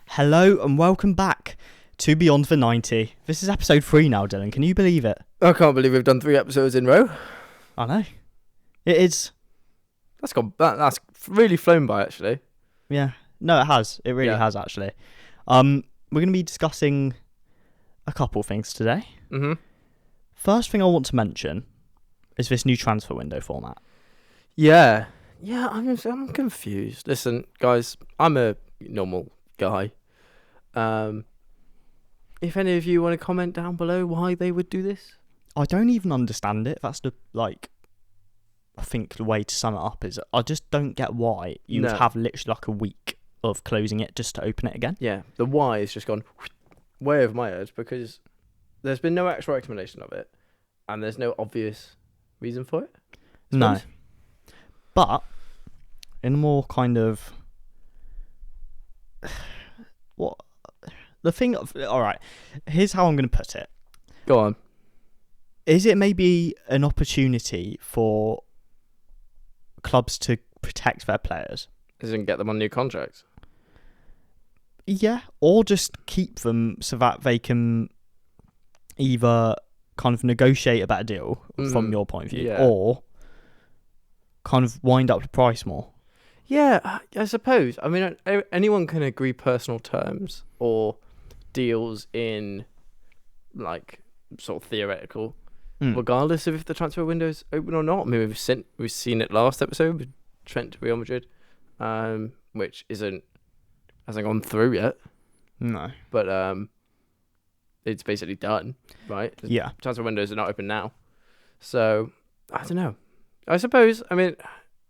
Hello and welcome back to Beyond the 90. This is episode 3 now, Dylan. Can you believe it? I can't believe we've done 3 episodes in a row. I know. It is. That's really flown by, actually. Yeah. No, it has. It really has, actually. We're going to be discussing a couple things today. Mm-hmm. First thing I want to mention is this new transfer window format. Yeah, I'm confused. Listen, guys, I'm a normal guy. If any of you want to comment down below why they would do this, I don't even understand it. That's I think the way to sum it up is I just don't get why you would have literally like a week of closing it just to open it again. Yeah, the why has just gone way over my head because there's been no actual explanation of it, and there's no obvious reason for it. No. But in a more kind of all right, here's how I'm going to put it. Go on. Is it maybe an opportunity for clubs to protect their players? As in get them on new contracts? Yeah, or just keep them so that they can either kind of negotiate a better deal from your point of view, or kind of wind up the price more. Yeah, I suppose. I mean, anyone can agree personal terms or deals in, like, sort of theoretical, regardless of if the transfer window's open or not. I mean, we've seen it last episode with Trent to Real Madrid, which hasn't gone through yet. No. But it's basically done, right? Yeah. Transfer windows are not open now. So, I don't know. I suppose, I mean,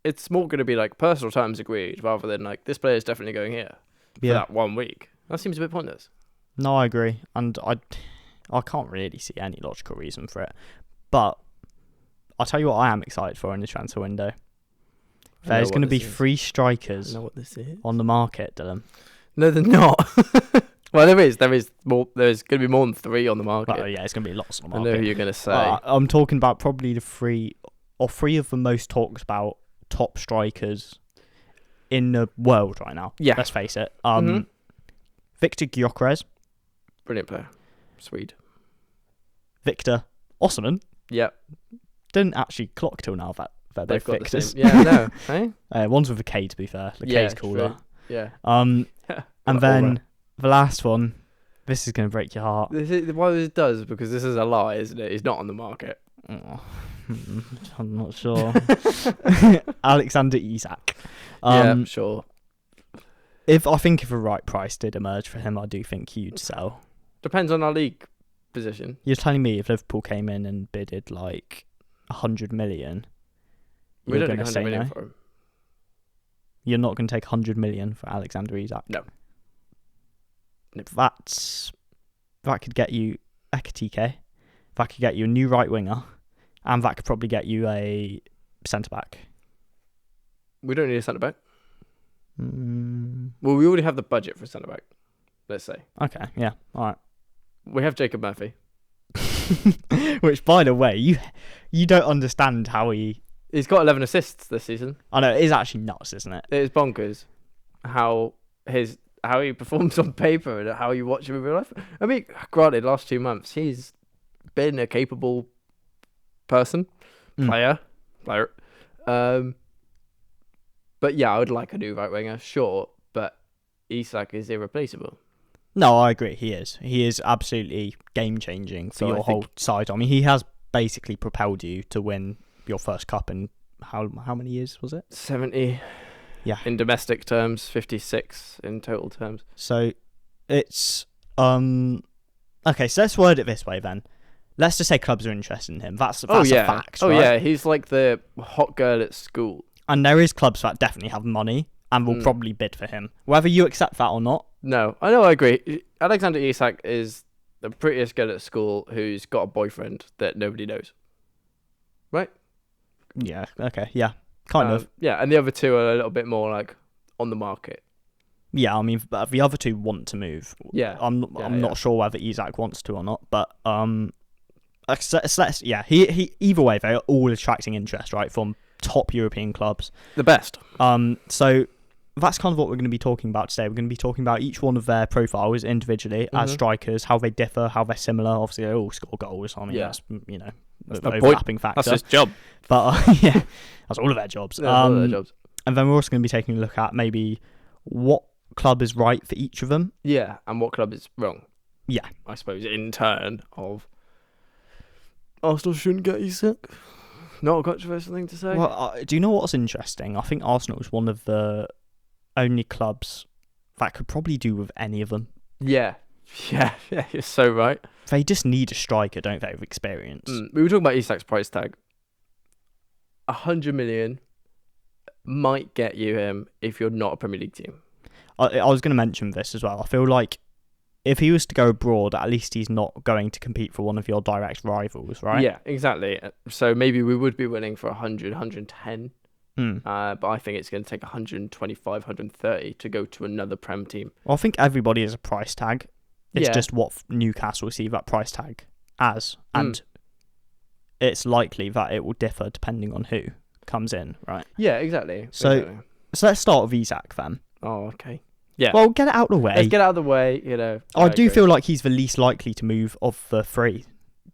it's more going to be like personal terms agreed rather than like this player is definitely going here for that 1 week. That seems a bit pointless. No, I agree. And I can't really see any logical reason for it. But I'll tell you what I am excited for in the transfer window. There's going to be 3 strikers on the market, Dylan. No, they're not. Well, there is more. There's going to be more than 3 on the market. Well, yeah, it's going to be lots on the market. I know who you're going to say. I'm talking about probably the 3 of the most talked about top strikers in the world right now. Yeah. Let's face it. Victor Gyökeres. Brilliant player. Swede. Victor Osimhen. Yep. Didn't actually clock till now that they're both Victors. Yeah, no. Hey? One's with a K, to be fair. The K's cooler. True. Yeah. And then the last one, this is going to break your heart. Why it does, because this is a lie, isn't it? He's not on the market. Oh, I'm not sure. Alexander Isak. Yeah, sure. If a right price did emerge for him, I do think you'd sell. Depends on our league position. You're telling me if Liverpool came in and bidded like 100 million, you're going to say no? For him. You're not going to take 100 million for Alexander Isak? No. That could get you Ekitike. That could get you a new right winger. And that could probably get you a centre-back. We don't need a centre-back. Well, we already have the budget for a centre-back, let's say. Okay, yeah, all right. We have Jacob Murphy. Which, by the way, you don't understand how he's got 11 assists this season. I know, it is actually nuts, isn't it? It is bonkers how he performs on paper and how you watch him in real life. I mean, granted, last 2 months, he's been a capable person, player. But yeah, I would like a new right winger, sure, but Isak is irreplaceable. No, I agree. He is absolutely game changing for your whole side. I mean, he has basically propelled you to win your first cup in how many years was it? 70. Yeah. In domestic terms, 56 in total terms. So it's okay. So let's word it this way then. Let's just say clubs are interested in him. That's a fact. Oh right? Yeah, he's like the hot girl at school. And there is clubs that definitely have money and will probably bid for him, whether you accept that or not. No, I agree. Alexander Isak is the prettiest girl at school who's got a boyfriend that nobody knows. Right? Yeah. Okay. Yeah. Kind of. Yeah, and the other 2 are a little bit more like on the market. Yeah, I mean, but the other 2 want to move. Yeah. I'm not sure whether Isak wants to or not, but he either way they're all attracting interest, right, from top European clubs. The best. So that's kind of what we're going to be talking about today. We're going to be talking about each one of their profiles individually as strikers, how they differ, how they're similar. Obviously, they all score goals. I mean, that's, that's the the overlapping factor. That's his job. But, that's all of their jobs. All of their jobs. And then we're also going to be taking a look at maybe what club is right for each of them. Yeah, and what club is wrong. Yeah. I suppose in turn of Arsenal shouldn't get Isak. Not a controversial thing to say. Well, do you know what's interesting? I think Arsenal is one of the only clubs that could probably do with any of them. Yeah, you're so right. They just need a striker, don't they, with experience? We were talking about Isak's price tag. 100 million might get you him if you're not a Premier League team. I was going to mention this as well. I feel like if he was to go abroad, at least he's not going to compete for one of your direct rivals, right? Yeah, exactly. So maybe we would be willing for 100, 110. But I think it's going to take 125, 130 to go to another Prem team. Well, I think everybody has a price tag. It's just what Newcastle see that price tag as. And it's likely that it will differ depending on who comes in, right? Yeah, exactly. So let's start with Isak then. Oh, okay. Yeah. Well, get it out of the way. Let's get out of the way, I do feel like he's the least likely to move of the three.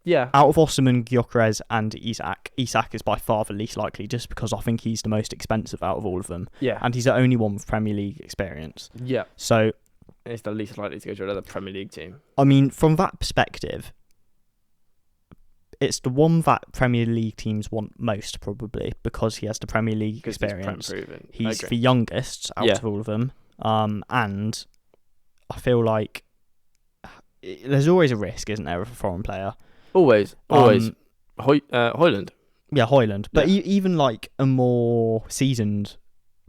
Yeah. Out of Osimhen, Gyökeres and Isak is by far the least likely just because I think he's the most expensive out of all of them. Yeah. And he's the only one with Premier League experience. Yeah. So it's the least likely to go to another Premier League team. I mean, from that perspective, it's the one that Premier League teams want most, probably, because he has the Premier League experience. He's the youngest out of all of them. And I feel like there's always a risk, isn't there, of a foreign player? Always. Højlund. Yeah, Højlund. But even like a more seasoned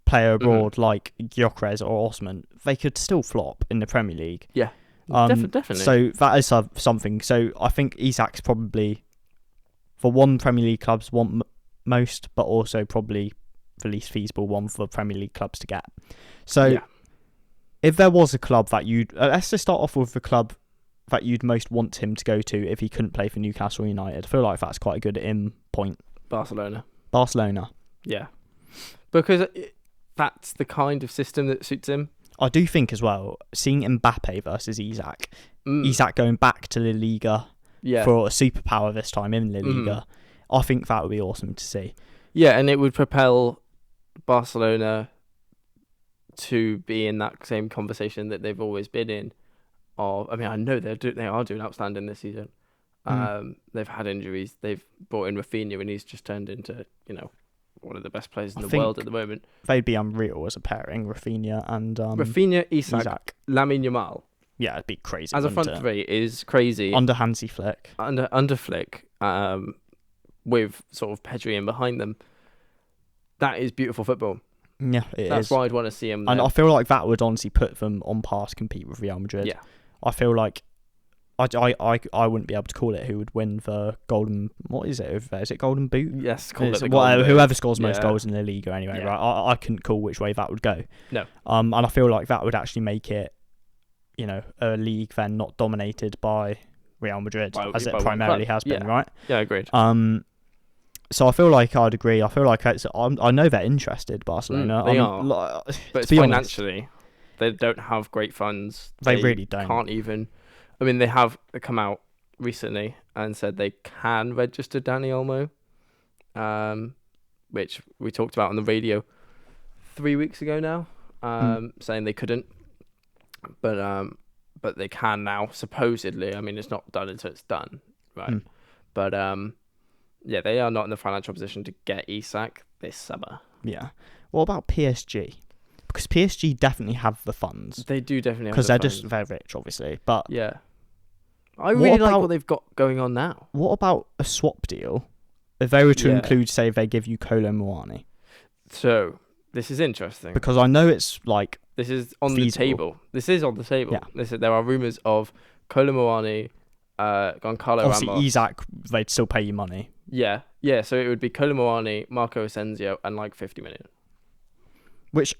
player abroad like Gyökeres or Osimhen, they could still flop in the Premier League. Yeah, definitely. So that is something. So I think Isak's probably for one Premier League clubs want most, but also probably the least feasible one for Premier League clubs to get. So if there was a club that you'd... let's just start off with the club that you'd most want him to go to if he couldn't play for Newcastle United. I feel like that's quite a good in point. Barcelona. Yeah. Because that's the kind of system that suits him. I do think as well, seeing Mbappe versus Isak, Isak going back to La Liga for a superpower this time in La Liga, I think that would be awesome to see. Yeah, and it would propel Barcelona to be in that same conversation that they've always been in. I know they are doing outstanding this season. They've had injuries. They've brought in Rafinha, and he's just turned into one of the best players in the world at the moment. They'd be unreal as a pairing, Rafinha and Isak, Lamine Yamal. Yeah, it'd be crazy. As a front three is crazy. Under Hansi Flick. Under Flick, with sort of Pedri in behind them. That is beautiful football. Yeah, That's why I'd want to see him there. And I feel like that would honestly put them on par to compete with Real Madrid. Yeah. I feel like I wouldn't be able to call it who would win the golden... What is it over there? Is it golden boot? Yes, call it the golden boot. Whoever scores most goals in the league anyway, right? I couldn't call which way that would go. No. And I feel like that would actually make it, a league then not dominated by Real Madrid, as it primarily has been, right? Yeah, agreed. So I feel like I'd agree. I feel like I know they're interested, Barcelona. They are. But it's financially, they don't have great funds. They really don't. Can't even... I mean, they have come out recently and said they can register Dani Olmo, which we talked about on the radio 3 weeks ago now, saying they couldn't. But they can now, supposedly. I mean, it's not done until it's done, right? But... they are not in the financial position to get Isak this summer. Yeah. What about PSG? Because PSG definitely have the funds. They do definitely have the funds. Because they're rich, obviously. But yeah. I really like what they've got going on now. What about a swap deal? If they were to include, say, if they give you Kolo Muani. So, this is interesting. Because I know it's like... This is on the table. This is on the table. Yeah. There are rumours of Kolo Muani, Goncalo Ramos. Obviously, Isak, they'd still pay you money. Yeah. So it would be Kolo Muani, Marco Asensio, and like 50 million. Which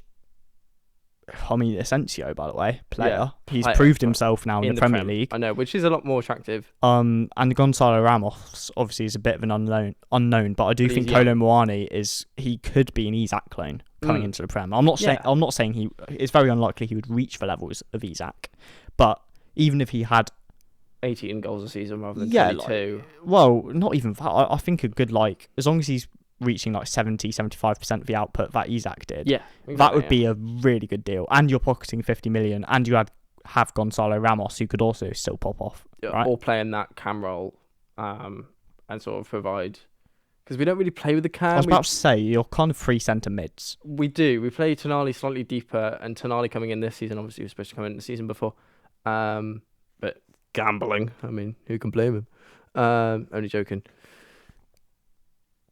I mean, Asensio, by the way, player. Yeah, He's player, proved himself now in the Premier Prem. League. I know, which is a lot more attractive. And Gonzalo Ramos obviously is a bit of an unknown, but I do think Kolo Muani he could be an Isak clone coming into the Prem. I'm not saying it's very unlikely he would reach the levels of Isak, but even if he had 18 goals a season rather than 22. Well, not even that. I think a good, as long as he's reaching 70-75% of the output that Isak did, exactly, that would be a really good deal. And you're pocketing 50 million, and you have Gonzalo Ramos, who could also still pop off, right? Or play in that cam role, and sort of provide, because we don't really play with the cam. I was about to say, you're kind of free centre mids. We do. We play Tonali slightly deeper, and Tonali coming in this season, obviously he was supposed to come in the season before, but gambling. I mean, who can blame him? Only joking.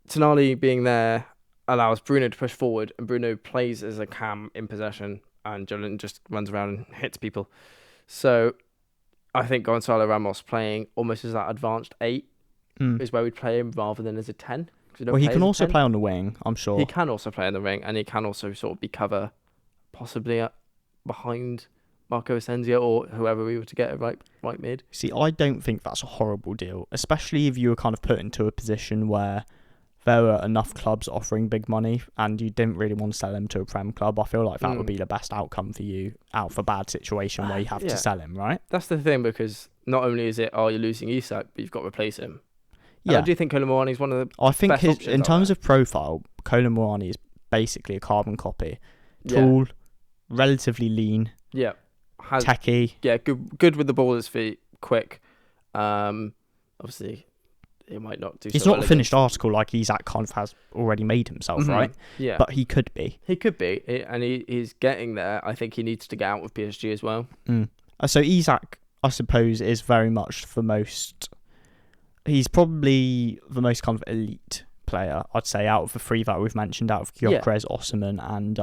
Tonali being there allows Bruno to push forward, and Bruno plays as a cam in possession, and Jolin just runs around and hits people. So I think Gonzalo Ramos playing almost as that advanced 8 is where we'd play him rather than as a 10. Well, he can also play on the wing, I'm sure. He can also play on the wing, and he can also sort of be cover, possibly behind Marco Asensio or whoever we were to get a right mid. See, I don't think that's a horrible deal, especially if you were kind of put into a position where there were enough clubs offering big money and you didn't really want to sell him to a Prem club. I feel like that would be the best outcome for you out of a bad situation where you have to sell him, right? That's the thing, because not only is it, you're losing Isak, but you've got to replace him. And I do think Kolo Muani is one of the I think best options in terms of profile, Kolo Muani is basically a carbon copy. Tall, relatively lean, techie. Yeah, good with the ball at his feet, quick. Obviously, it might not do. He's not a finished article like Isak kind of has already made himself, right? Yeah, but he could be. He could be, and he's getting there. I think he needs to get out with PSG as well. So Isak, I suppose, is very much the most. He's probably the most kind of elite player, I'd say, out of the three that we've mentioned, out of Gyökeres, Osimhen, and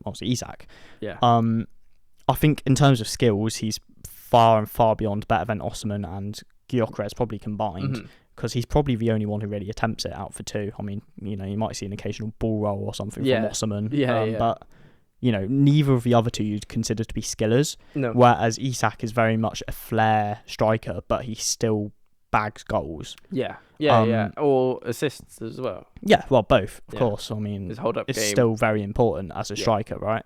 obviously Isak. Yeah. I think in terms of skills, he's far and far beyond better than Osimhen and Gyökeres probably combined. Because he's probably the only one who really attempts it out for two. I mean, you might see an occasional ball roll or something from Osimhen. But, neither of the other two you'd consider to be skillers. No. Whereas Isak is very much a flair striker, but he still bags goals. Yeah. Or assists as well. Yeah, well, both, of course. I mean, his hold-up it's game. Still very important as a striker, right?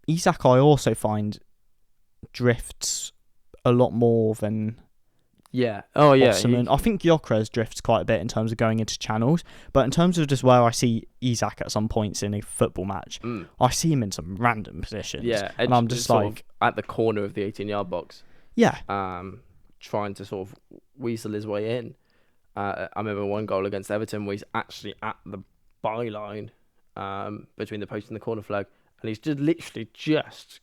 Isak, I also find, drifts a lot more than... Yeah. Oh, yeah. I think Gyökeres drifts quite a bit in terms of going into channels, but in terms of just where I see Isak at some points in a football match, I see him in some random positions. Yeah, and I'm just like at the corner of the 18-yard box. Yeah. Trying to sort of weasel his way in. I remember one goal against Everton where he's actually at the byline, between the post and the corner flag, and he's just literally just.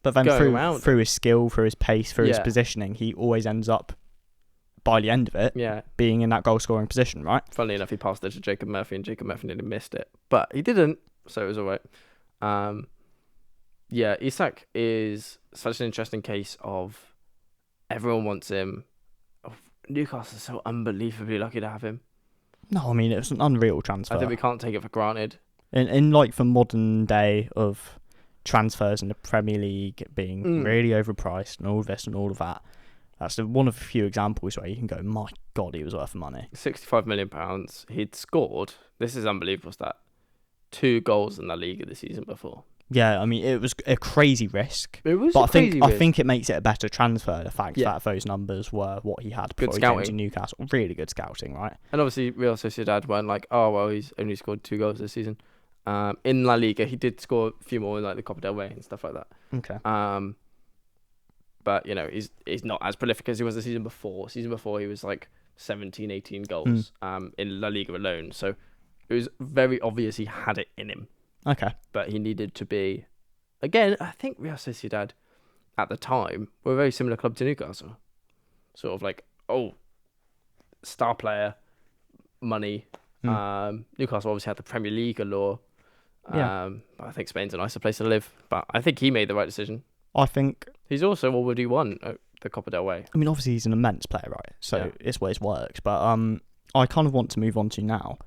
But then through his skill, through his pace, through his positioning, he always ends up, by the end of it, being in that goal scoring position, right? Funnily enough, he passed it to Jacob Murphy, and Jacob Murphy nearly missed it, but he didn't, so it was all right. Isak is such an interesting case of everyone wants him. Newcastle are so unbelievably lucky to have him. No, I mean, it's an unreal transfer. I think we can't take it for granted. In like the modern day of transfers in the Premier League being really overpriced and all this and all of that, that's one of the few examples where you can go, my God, he was worth the money. £65 million. He'd scored, this is unbelievable stat, 2 goals in La Liga the season before. Yeah, I mean, it was a crazy risk. It was but I think it makes it a better transfer, the fact that those numbers were what he had before he came to Newcastle. Really good scouting, right? And obviously, Real Sociedad weren't like, oh, well, he's only scored 2 goals this season. In La Liga, he did score a few more in like the Copa del Rey and stuff like that. Okay. But, he's not as prolific as he was the season before. Season before, he was like 17, 18 goals in La Liga alone. So it was very obvious he had it in him. Okay. But he needed to be... Again, I think Real Sociedad at the time were a very similar club to Newcastle. Sort of like, star player, money. Newcastle obviously had the Premier League allure. But I think Spain's a nicer place to live. But I think he made the right decision. I think... He's also already won the Copa del Rey. I mean, obviously he's an immense player, right? So it's where it's worked. But I kind of want to move on to now.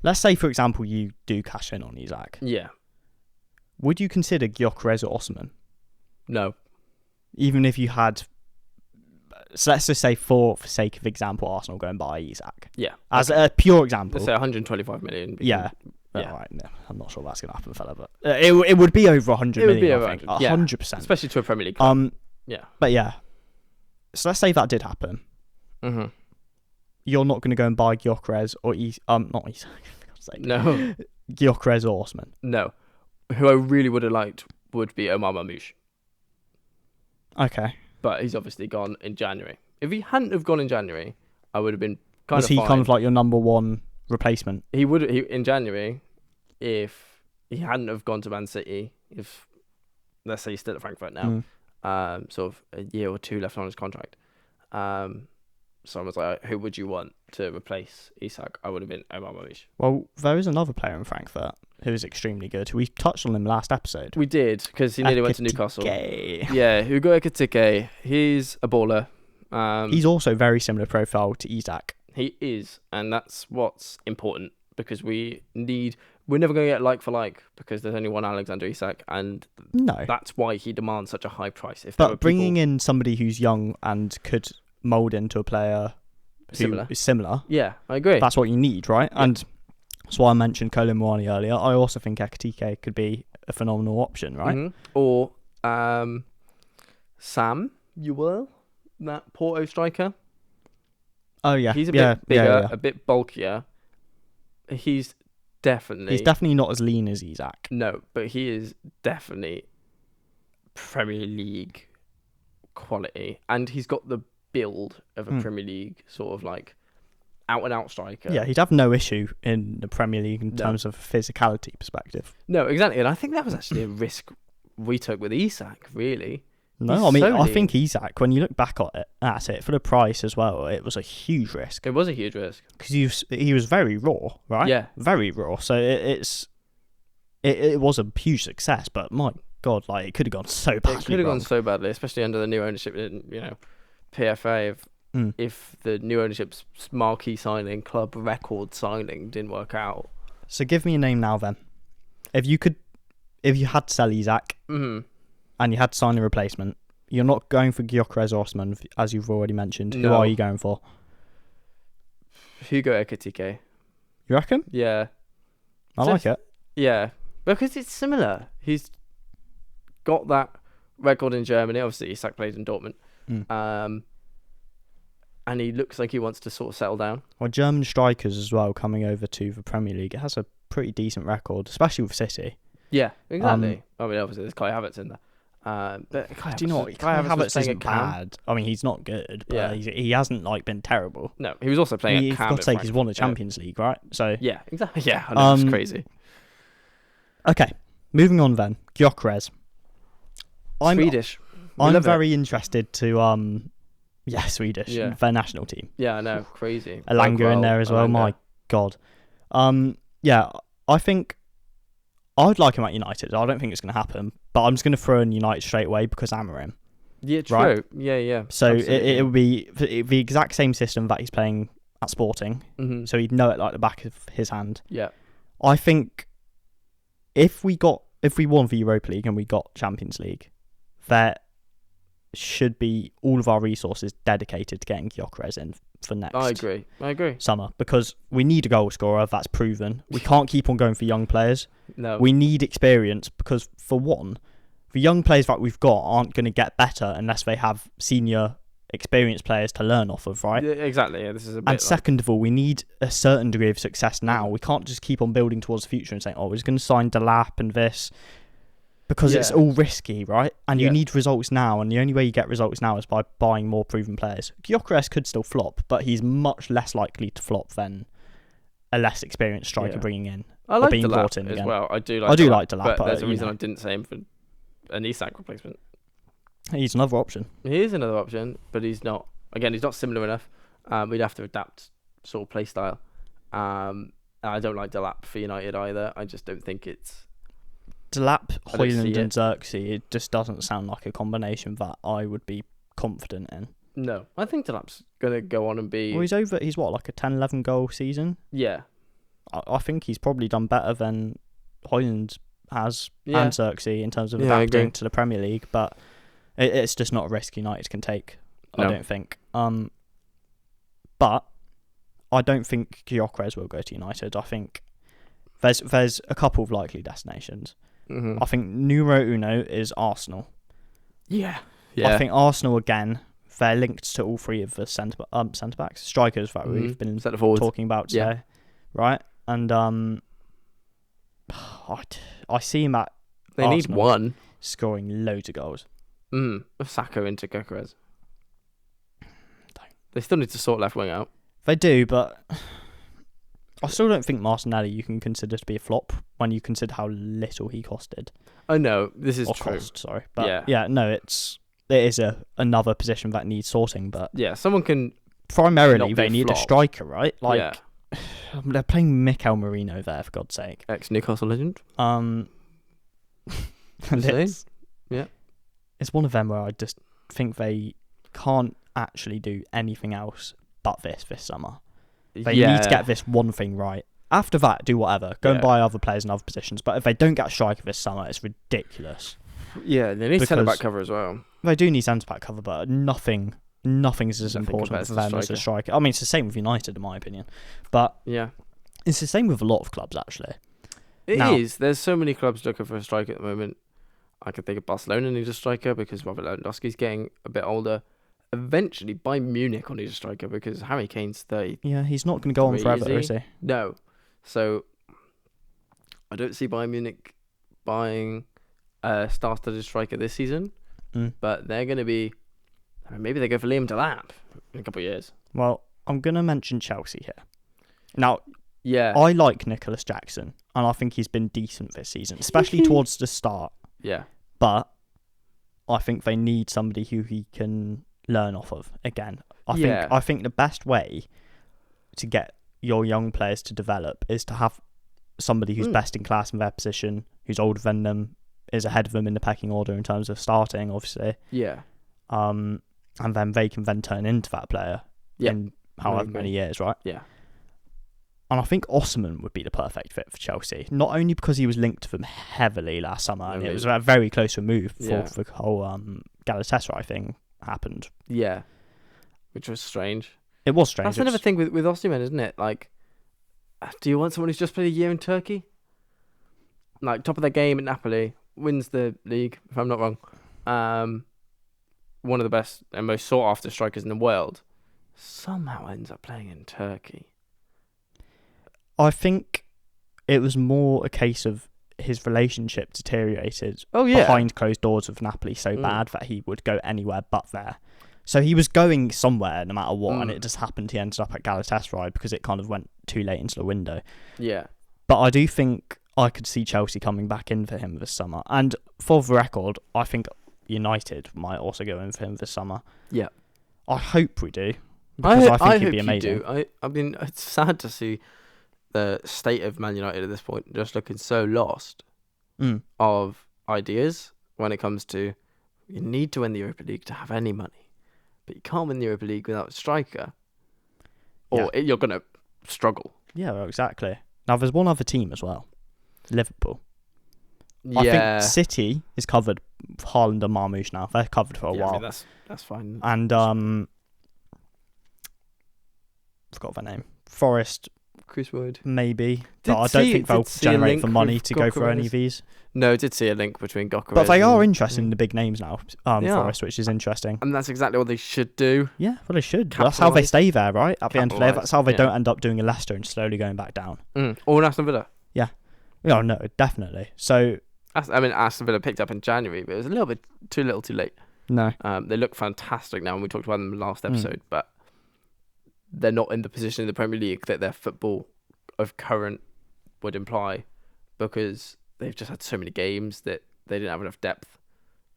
Let's say, for example, you do cash in on Isak. Yeah. would you consider Gyökeres or Osman? No. Even if you had, so let's just say for sake of example, Arsenal going by Isak. Yeah. As a pure example. Let's say 125 million. Yeah. Yeah. Right, no, I'm not sure that's going to happen, fella, but it would be over 100 million, be over I think. 100, 100%. Especially to a Premier League club. Yeah. But yeah. So let's say that did happen. Mm-hmm. You're not going to go and buy Gyökeres or not Isak. No. Gyökeres or Osman. No. Who I really would have liked would be Omar Mamouche. Okay. But he's obviously gone in January. If he hadn't have gone in January, I would have been kind Was of he fine. kind of like your number one replacement? He would in January, if he hadn't have gone to Man City, if let's say he's still at Frankfurt now, sort of a year or two left on his contract. Someone was like, who would you want to replace Isak? I would have been Omar Mamouche. Well, there is another player in Frankfurt who is extremely good. We touched on him last episode. We did, because he nearly went to Newcastle. Ekitike. Yeah, Hugo Ekitike. He's a baller. He's also very similar profile to Isak. He is, and that's what's important, because we're never going to get like for like, because there's only one Alexander Isak, and that's why he demands such a high price. But bringing in somebody who's young and could mould into a player who is similar. Yeah, I agree. That's what you need, right? Yeah. And that's why I mentioned Colin Mwani earlier. I also think Ekitike could be a phenomenal option, right? Mm-hmm. Or Sam Ewell, that Porto striker. Oh yeah, he's a bit bigger, yeah. a bit bulkier. He's definitely not as lean as Isak. No, but he is definitely Premier League quality, and he's got the build of a Premier League sort of like out and out striker. Yeah, he'd have no issue in the Premier League in terms of physicality perspective. No, exactly, and I think that was actually a risk we took with Isak, really. No, I think Isak, when you look back at it, for the price as well, it was a huge risk. It was a huge risk. Because he was very raw, right? Yeah. Very raw. So it was a huge success, but my God, like it could have gone so badly. It could have gone so badly, especially under the new ownership in, PFA. If the new ownership's marquee signing, club record signing didn't work out. So give me a name now then. If you had to sell Isak, and you had to sign a replacement, you're not going for Gyökeres or Osman, as you've already mentioned. No. Who are you going for? Hugo Ekitike. You reckon? Yeah. I like it. Yeah. Because it's similar. He's got that record in Germany. Obviously, Isak played in Dortmund. And he looks like he wants to sort of settle down. Well, German strikers as well coming over to the Premier League. It has a pretty decent record, especially with City. Yeah, exactly. I mean, obviously, there's Kai Havertz in there. But do you know what? Kai Havertz isn't bad. I mean, he's not good, but he hasn't been terrible. No, he was also playing at Cam. For God's sake, he's won the Champions League, right? So yeah, exactly. Yeah, I know, it's crazy. Okay, moving on then. Gyökeres. Swedish. I'm very interested to Swedish. Yeah. Their national team. Yeah, I know, crazy. Elanga in there as well. My God. I think I'd like him at United. I don't think it's going to happen, but I'm just going to throw in United straight away because Amorim. Yeah, true. Right? Yeah. So it would be the exact same system that he's playing at Sporting. Mm-hmm. So he'd know it like the back of his hand. Yeah. I think if we won the Europa League and we got Champions League, there should be all of our resources dedicated to getting Gyökeres in for next. I agree. Summer, because we need a goal scorer. That's proven. We can't keep on going for young players. No. We need experience because, for one, the young players that we've got aren't going to get better unless they have senior experienced players to learn off of, right? Yeah, exactly. Yeah, this is a bit. And second of all, we need a certain degree of success now. We can't just keep on building towards the future and saying, we're just going to sign Delap and this. Because it's all risky, right? And you need results now, and the only way you get results now is by buying more proven players. Gyökeres could still flop, but he's much less likely to flop than a less experienced striker bringing in. I like being Delap brought in as again. well. I do like Delap, but there's a reason I didn't say him for an Isak replacement. He's another option. He is another option, but he's not. Again, he's not similar enough. We'd have to adapt sort of play style. I don't like Delap for United either. I just don't think it's. Delap, Højlund and Xerxes, it just doesn't sound like a combination that I would be confident in. No, I think Delap's going to go on and be... Well, he's what, like a 10, 11 goal season? Yeah. I think he's probably done better than Højlund's has and Xerxes in terms of adapting to the Premier League, but it's just not a risk United can take. I don't think. But I don't think Gyökeres will go to United. I think there's a couple of likely destinations. Mm-hmm. I think numero uno is Arsenal. Yeah. I think Arsenal again. They're linked to all three of the centre backs, strikers that we've been talking about today, right? And I see him at they Arsenal need one scoring loads of goals. Saka into Gyökeres. They still need to sort left wing out. They do, but I still don't think Martinelli you can consider to be a flop when you consider how little he costed. I know this is true. Sorry, but it is another position that needs sorting. But someone can. Primarily, they need a striker, right? Like they're playing Mikel Merino there, for God's sake. Ex-Newcastle legend. It's one of them where I just think they can't actually do anything else but this summer. They need to get this one thing right. After that, do whatever. Go and buy other players in other positions. But if they don't get a striker this summer, it's ridiculous. Yeah, they need centre-back cover as well. They do need centre-back cover, but nothing's as important for them as a striker. I mean, it's the same with United, in my opinion. But it's the same with a lot of clubs, actually. It is. There's so many clubs looking for a striker at the moment. I could think of Barcelona needs a striker because Robert Lewandowski's getting a bit older. Eventually, Bayern Munich will need a striker because Harry Kane's 30. Yeah, he's not going to go on forever, is he? No. So, I don't see Bayern Munich buying a star-studded striker this season, but they're going to be... maybe they go for Liam Delap in a couple of years. Well, I'm going to mention Chelsea here. Now, yeah, I like Nicholas Jackson, and I think he's been decent this season, especially towards the start. Yeah. But I think they need somebody who he can learn off of again. I think the best way to get your young players to develop is to have somebody who's best in class in their position, who's older than them, is ahead of them in the pecking order in terms of starting, obviously. Yeah. And then they can then turn into that player in however many years, right? Yeah. And I think Osimhen would be the perfect fit for Chelsea, not only because he was linked to them heavily last summer, and it was a very close to a move before the whole Galatasaray thing happened. Yeah, which was strange. It was strange. That's another thing with Osimhen, isn't it? Like, do you want someone who's just played a year in Turkey? Like, top of their game at Napoli, wins the league, if I'm not wrong. One of the best and most sought-after strikers in the world, somehow ends up playing in Turkey. I think it was more a case of his relationship deteriorated behind closed doors with Napoli so bad that he would go anywhere but there. So he was going somewhere no matter what, and it just happened he ended up at Galatasaray because it kind of went too late into the window. Yeah. But I do think I could see Chelsea coming back in for him this summer. And for the record, I think United might also go in for him this summer. Yeah. I hope we do. Because I think he'd be amazing. I mean, it's sad to see the state of Man United at this point, just looking so lost of ideas when it comes to you need to win the Europa League to have any money, but you can't win the Europa League without a striker, or you're going to struggle. Yeah, well, exactly. Now, there's one other team as well, Liverpool. Yeah. I think City is covered, Haaland and Marmoush now. They're covered for a while. I mean, that's fine. And, forgot their name. Forest... Chris Wood. But I don't think they'll generate the money to go for any of these. No, I did see a link between Gyökeres. But they are interested in the big names now, Forest, which is interesting. And that's exactly what they should do. Yeah, well, they should. That's how they stay there, right? At the end of the day, that's how they don't end up doing a Leicester and slowly going back down. Or an Aston Villa. Yeah. Oh, no, definitely. So... I mean, Aston Villa picked up in January, but it was a little bit too late. No. They look fantastic now, and we talked about them last episode, but they're not in the position in the Premier League that their football of current would imply, because they've just had so many games that they didn't have enough depth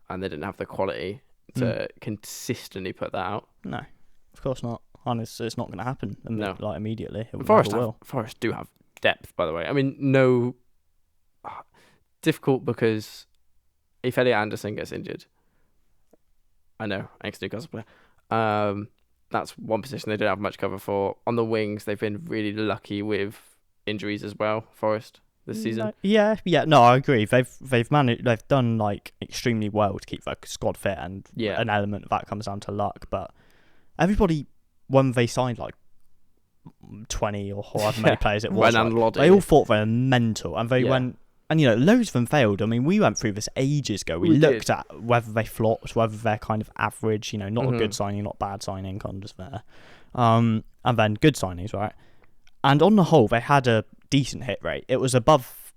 and they didn't have the quality to consistently put that out. No, of course not. And it's not going to happen immediately. Forest do have depth, by the way. I mean, difficult because if Elliot Anderson gets injured, I know, ex-Newcastle player, that's one position they don't have much cover for. On the wings, they've been really lucky with injuries as well, Forest. this season. Yeah. No, I agree. They've managed. They've done like extremely well to keep their squad fit, and an element of that comes down to luck. But everybody, when they signed like 20 or however many players it was, they all thought they were mental, and they went. And, loads of them failed. I mean, we went through this ages ago. We looked at whether they flopped, whether they're kind of average, not a good signing, not bad signing, kind of there. And then good signings, right? And on the whole, they had a decent hit rate. It was above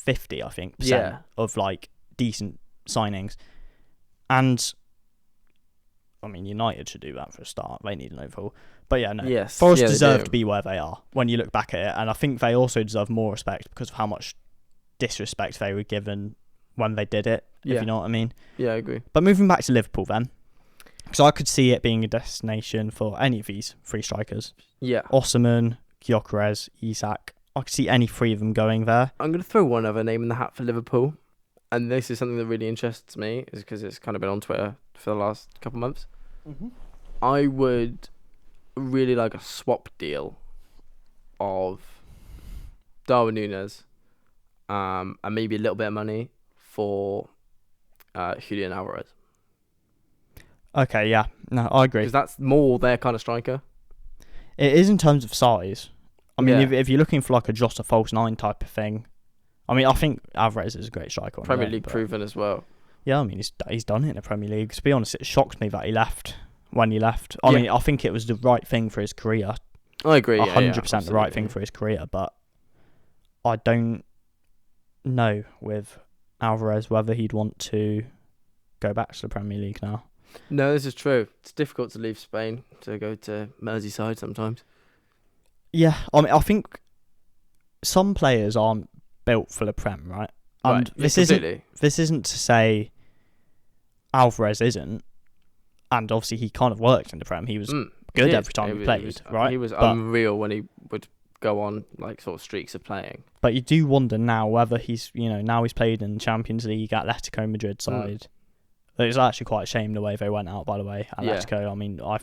50, I think, percent of, like, decent signings. And, I mean, United should do that for a start. They need an overhaul. But, yeah, no. Yes. Forest deserve to be where they are when you look back at it. And I think they also deserve more respect because of how much disrespect they were given when they did it, if you know what I mean. Yeah, I agree. But moving back to Liverpool then, because I could see it being a destination for any of these three strikers. Yeah. Osimhen, Gyökeres, Isak. I could see any three of them going there. I'm going to throw one other name in the hat for Liverpool, and this is something that really interests me, is because it's kind of been on Twitter for the last couple of months. Mm-hmm. I would really like a swap deal of Darwin Núñez, and maybe a little bit of money for Julian Alvarez. Okay, yeah. No, I agree. Because that's more their kind of striker. It is in terms of size. I mean, if you're looking for like a Jota false 9 type of thing, I mean, I think Alvarez is a great striker. Premier League proven as well. Yeah, I mean, he's done it in the Premier League. To be honest, it shocked me that he left when he left. I mean, I think it was the right thing for his career. I agree. 100% the right thing for his career, but I don't know with Alvarez whether he'd want to go back to the Premier League now. No, this is true. It's difficult to leave Spain to go to Merseyside sometimes. Yeah, I mean, I think some players aren't built for the Prem, right? And this isn't to say Alvarez isn't, and obviously he kind of worked in the Prem. He was good every time he played, right? He was unreal when he would go on like sort of streaks of playing. But you do wonder now whether he's now he's played in Champions League, Atletico Madrid side. It's actually quite a shame the way they went out, by the way. Atletico, I mean, I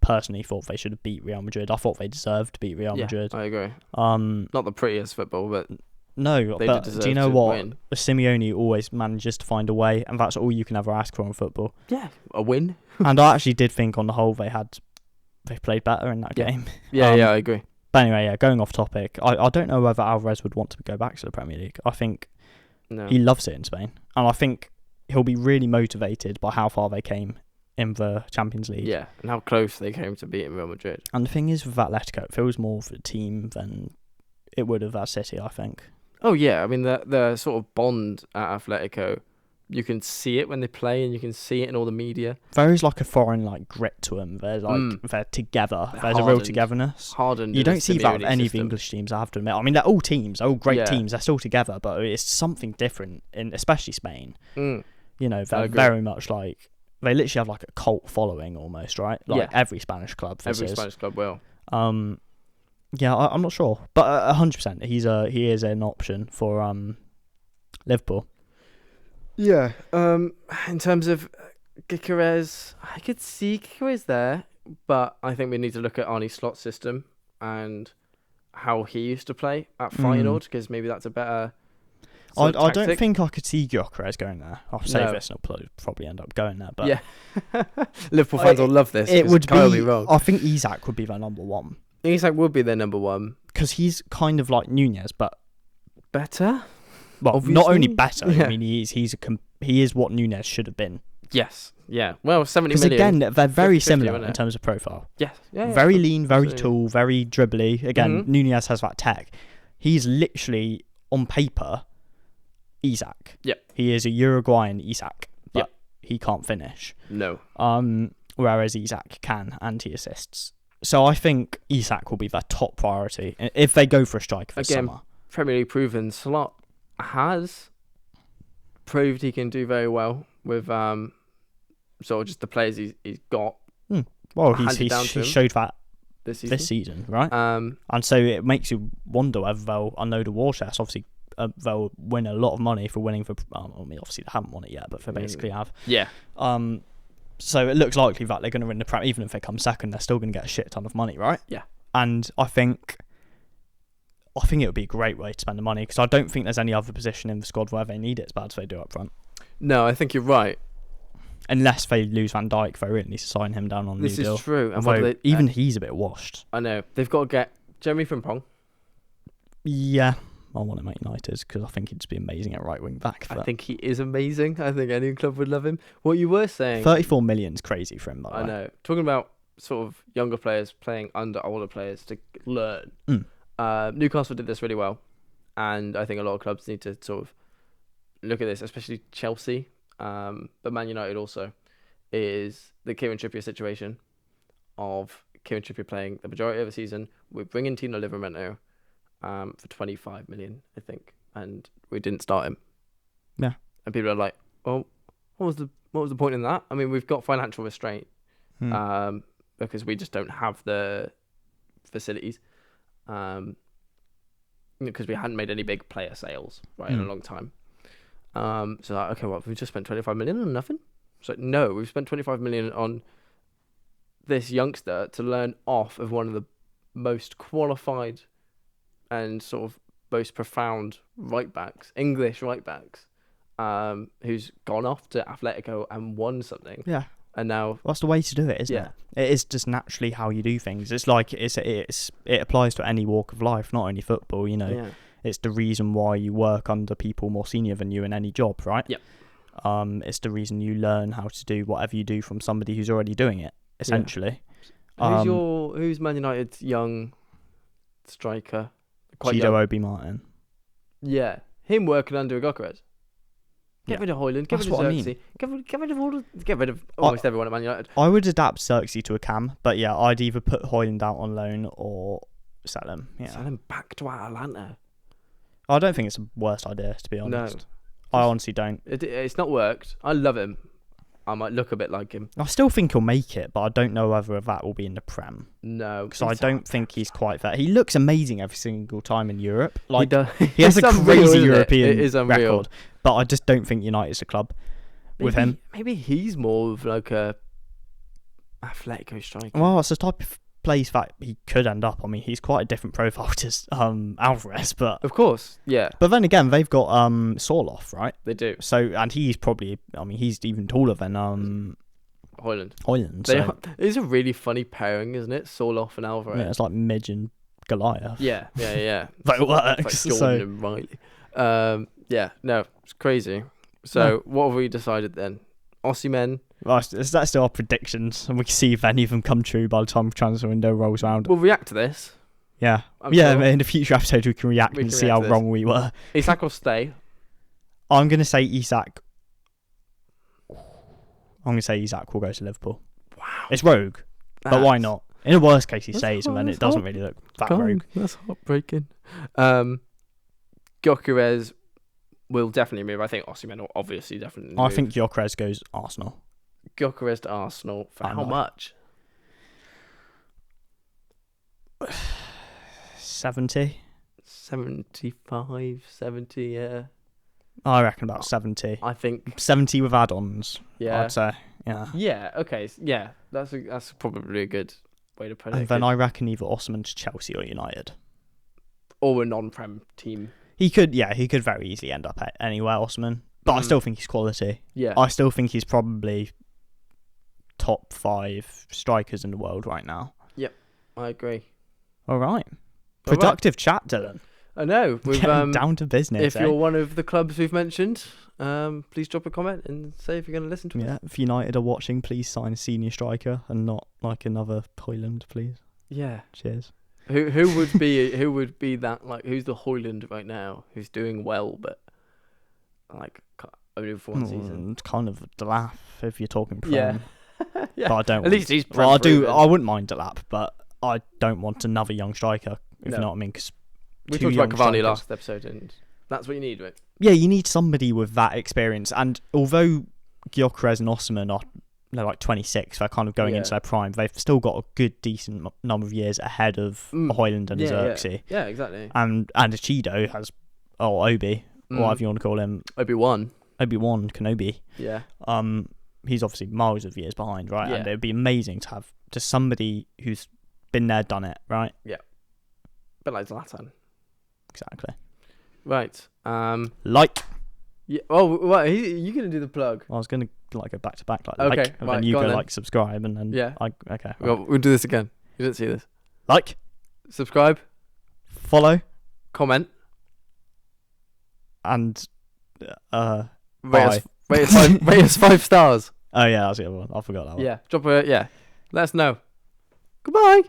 personally thought they should have beat Real Madrid. I thought they deserved to beat Real Madrid. I agree. Not the prettiest football, but no. But do you know what? Win. Simeone always manages to find a way, and that's all you can ever ask for in football. Yeah, a win. And I actually did think, on the whole, they played better in that game. Yeah, I agree. But anyway, going off topic, I don't know whether Alvarez would want to go back to the Premier League. I think he loves it in Spain, and I think he'll be really motivated by how far they came in the Champions League. Yeah, and how close they came to beating Real Madrid. And the thing is, with Atletico, it feels more of a team than it would have at City, I think. Oh, yeah. I mean, the sort of bond at Atletico, you can see it when they play, and you can see it in all the media. There is like a foreign grit to them. There's they're together. There's a real togetherness. You don't see that with any of the English teams, I have to admit. I mean, they're all teams, they're all great teams. They're still together, but it's something different, in especially Spain. They're very much like, they literally have like a cult following almost, right? Like every Spanish club. Spanish club will. Yeah, I'm not sure, but 100%, he is an option for Liverpool. Yeah. In terms of Gyökeres, I could see Gyökeres there, but I think we need to look at Arne Slot's system and how he used to play at Feyenoord, because maybe that's a better. I don't think I could see Gyökeres going there. I'll say this, and I'll probably end up going there. But Liverpool fans will love this. It would be wrong. I think Isak would be their number one. Isak would be their number one because he's kind of like Núñez, but better. Well, obviously. Not only better. I mean, he is what Núñez should have been. Yes. Yeah. Well, 70 million. Because again, they're very similar in terms of profile. Yes. Yeah. Very lean, very tall, very dribbly. Again, Núñez has that tech. He's literally on paper Isak. Yep. He is a Uruguayan Isak, but he can't finish. No. Whereas Isak can, and he assists. So I think Isak will be their top priority if they go for a striker for summer. Premier League proven Slot has proved he can do very well with sort of just the players he's got. Well, he showed that this season, right? And so it makes you wonder whether they'll unload a war chest. Obviously, they'll win a lot of money for winning for. I mean, obviously they haven't won it yet, but they basically have. Yeah. So it looks likely that they're going to win the Prem. Even if they come second, they're still going to get a shit ton of money, right? Yeah. And I think I think it would be a great way to spend the money because I don't think there's any other position in the squad where they need it as bad as they do up front. No, I think you're right. Unless they lose Van Dijk, they really need to sign him down on a new deal. This is true. And even he's a bit washed. I know. They've got to get Jeremy Frimpong. Yeah, I want him at United because I think he'd just be amazing at right wing back. I think he is amazing. I think any club would love him. What you were saying... 34 million's crazy for him, by the way. I know. Talking about sort of younger players playing under older players to learn. Newcastle did this really well. And I think a lot of clubs need to sort of look at this, especially Chelsea. But Man United also is the Kieran Trippier situation of Kieran Trippier playing the majority of the season. We're bringing Tino Livramento for 25 million, I think, and we didn't start him. Yeah, and people are like, "Oh, what was the point in that?" I mean, we've got financial restraint because we just don't have the facilities, because we hadn't made any big player sales in a long time. So like, okay, well, we've just spent 25 million on nothing. It's like, no, we've spent 25 million on this youngster to learn off of one of the most qualified and sort of most profound English right backs, who's gone off to Atletico and won something. Yeah. And now that's the way to do it, isn't it? It is just naturally how you do things. It's like it applies to any walk of life, not only football, you know. Yeah. It's the reason why you work under people more senior than you in any job, right? Yep. It's the reason you learn how to do whatever you do from somebody who's already doing it, essentially. Yeah. Who's Man United's young striker? Chido Obi Martin. Yeah. Him working under Gyökeres. Get rid of Højlund, get rid of Xerxes, get rid of almost everyone at Man United. I would adapt Xerxes to a cam, but yeah, I'd either put Højlund out on loan or sell him. Yeah. Sell him back to Atalanta. I don't think it's the worst idea, to be honest. No. I honestly don't. It's not worked. I love him. I might look a bit like him. I still think he'll make it, but I don't know whether that will be in the Prem. No. Because I don't think he's quite fair. He looks amazing every single time in Europe. Like, he does. He has a crazy European record. But I just don't think United's a club with him. Maybe he's more of like a Atletico striker. Well, it's the type of place that he could end up. I mean, he's quite a different profile to Alvarez, but of course, yeah. But then again, they've got Sorloth, right? They do. So, and he's probably, I mean, he's even taller than Højlund. So. It's a really funny pairing, isn't it? Sorloth and Alvarez. Yeah, it's like Midge and Goliath. Yeah. But it works. It's like Jordan and Riley. Yeah, no, it's crazy. So, what have we decided then? Osimhen. Well, that's still our predictions, and we can see if any of them come true by the time the transfer window rolls around. We'll react to this. Yeah. I'm sure. In the future episodes we can react and see how wrong we were. Isak will stay. I'm going to say Isak. I'm going to say Isak will go to Liverpool. Wow. It's rogue, but why not? In the worst case, he stays, and then it doesn't really look that rogue. That's heartbreaking. Gyökeres will definitely move. I think Osimhen will obviously definitely move. I think Gyökeres goes Arsenal. Gyökeres to Arsenal for how much? 70? 75, 70, yeah. I reckon about 70. I think 70 with add-ons. Yeah. I'd say. Yeah. Yeah, okay. Yeah. That's probably a good way to put it. And then I reckon either Osimhen to Chelsea or United. Or a non-Prem team. He could very easily end up at anywhere, Osimhen. But I still think he's quality. Yeah. I still think he's probably top 5 strikers in the world right now. Yep, I agree. All right. Productive chat, Dylan. I know. We've down to business. If you're one of the clubs we've mentioned, please drop a comment and say if you're going to listen to us. Yeah, if United are watching, please sign a senior striker and not like another Højlund, please. Yeah. Cheers. Who would be that, like, who's the Højlund right now who's doing well but like only for one season? It's kind of Delap if you're talking Prem. Yeah. Yeah. But I don't. At least he's Prem. Well, I wouldn't mind Delap, but I don't want another young striker. If you know what I mean, because we talked about Cavani last episode, and that's what you need, right? Yeah, you need somebody with that experience. And although Gyökeres and Osimhen they're like 26, they're kind of going into their prime. They've still got a good, decent number of years ahead of Højlund and Xerxes. Yeah, exactly. And Chido has, Obi, whatever you want to call him. Obi-Wan Kenobi. Yeah. He's obviously miles of years behind, right? Yeah. And it'd be amazing to have just somebody who's been there, done it, right? Yeah. But like Zlatan. Exactly. Right. Like. Yeah. Oh, what? You gonna do the plug? I was gonna like go back to back like Okay, and right, then you go go on then. like subscribe and then Yeah. Okay. Well, we'll do this again. You didn't see this. Like, Subscribe, follow, comment, and rate bye. rate us 5 stars. Oh yeah, that's the other one. I forgot that one. Yeah. Drop a Let us know. Goodbye.